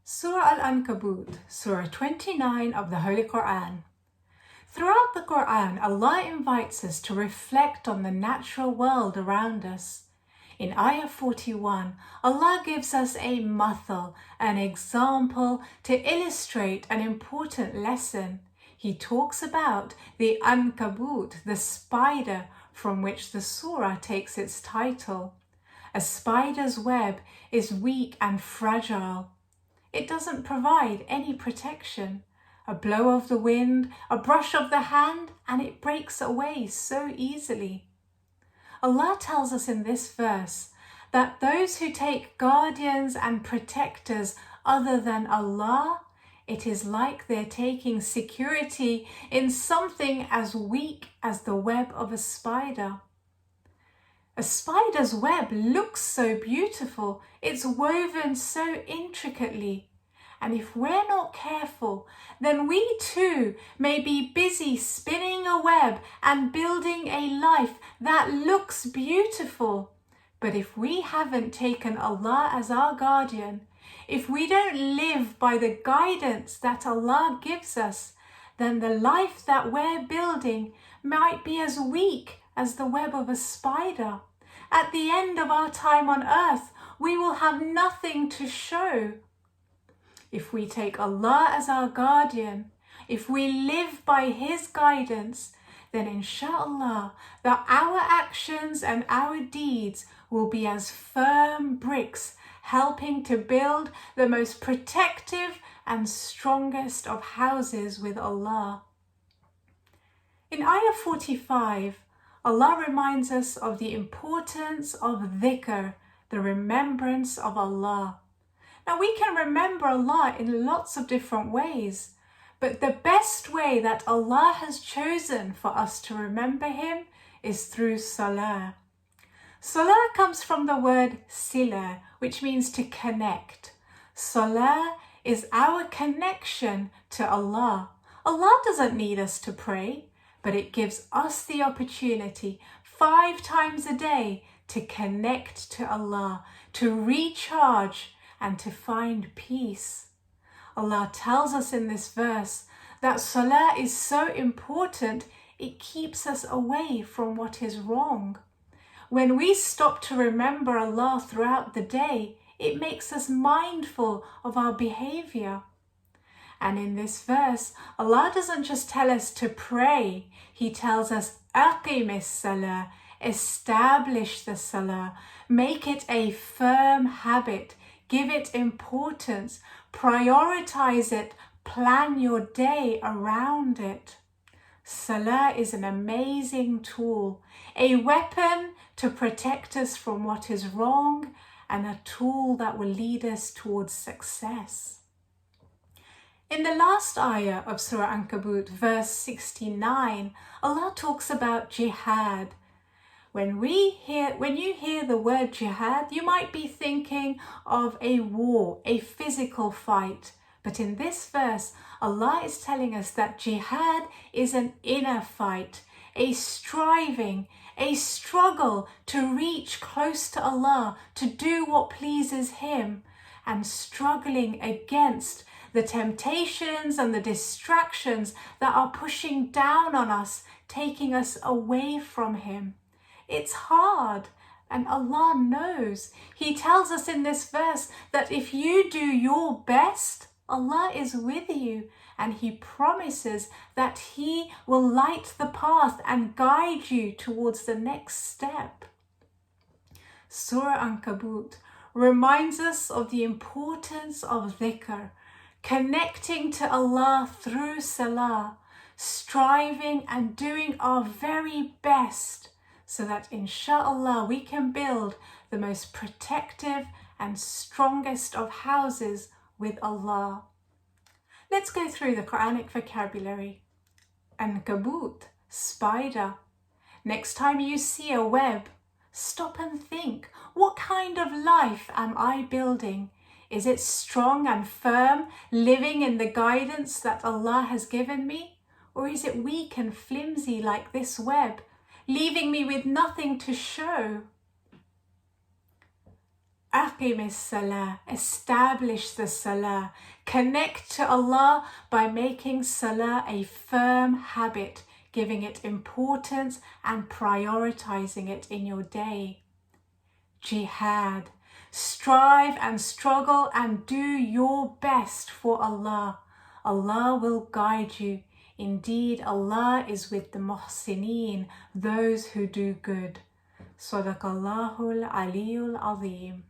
Surah Al-Ankaboot, Surah 29 of the Holy Quran. Throughout the Quran, Allah invites us to reflect on the natural world around us. In Ayah 41, Allah gives us a mathal, an example, to illustrate an important lesson. He talks about the Ankaboot, the spider from which the surah takes its title. A spider's web is weak and fragile. It doesn't provide any protection. A blow of the wind, a brush of the hand, and it breaks away so easily. Allah tells us in this verse that those who take guardians and protectors other than Allah, it is like they're taking security in something as weak as the web of a spider. A spider's web looks so beautiful, it's woven so intricately. And if we're not careful, then we too may be busy spinning a web and building a life that looks beautiful. But if we haven't taken Allah as our guardian, if we don't live by the guidance that Allah gives us, then the life that we're building might be as weak as the web of a spider. At the end of our time on earth, we will have nothing to show. If we take Allah as our guardian, if we live by His guidance, then inshaAllah that our actions and our deeds will be as firm bricks, helping to build the most protective and strongest of houses with Allah. In Ayah 45, Allah reminds us of the importance of dhikr, the remembrance of Allah. Now we can remember Allah in lots of different ways, but the best way that Allah has chosen for us to remember Him is through Salah. Salah comes from the word sila, which means to connect. Salah is our connection to Allah. Allah doesn't need us to pray, but it gives us the opportunity 5 times a day to connect to Allah, to recharge and to find peace. Allah tells us in this verse that Salah is so important, it keeps us away from what is wrong. When we stop to remember Allah throughout the day, it makes us mindful of our behavior. And in this verse, Allah doesn't just tell us to pray, He tells us, Aqimis Salah, establish the Salah, make it a firm habit, give it importance, prioritize it, plan your day around it. Salah is an amazing tool, a weapon to protect us from what is wrong, and a tool that will lead us towards success. In the last ayah of Surah Ankaboot, verse 69, Allah talks about Jihad. When you hear the word Jihad, you might be thinking of a war, a physical fight. But in this verse, Allah is telling us that Jihad is an inner fight, a striving, a struggle to reach close to Allah, to do what pleases Him, and struggling against the temptations and the distractions that are pushing down on us, taking us away from Him. It's hard, and Allah knows. He tells us in this verse that if you do your best, Allah is with you, and He promises that He will light the path and guide you towards the next step. Surah Ankaboot reminds us of the importance of dhikr, connecting to Allah through Salah, striving and doing our very best so that inshaAllah we can build the most protective and strongest of houses with Allah. Let's go through the Quranic vocabulary. Ankaboot, spider. Next time you see a web, stop and think, what kind of life am I building? Is it strong and firm, living in the guidance that Allah has given me? Or is it weak and flimsy like this web, leaving me with nothing to show? Aqim salah, establish the salah. Connect to Allah by making salah a firm habit, giving it importance and prioritizing it in your day. Jihad, strive and struggle and do your best for Allah. Allah will guide you. Indeed, Allah is with the muhsineen, those who do good. Sadaqallahul Aliyul Azim.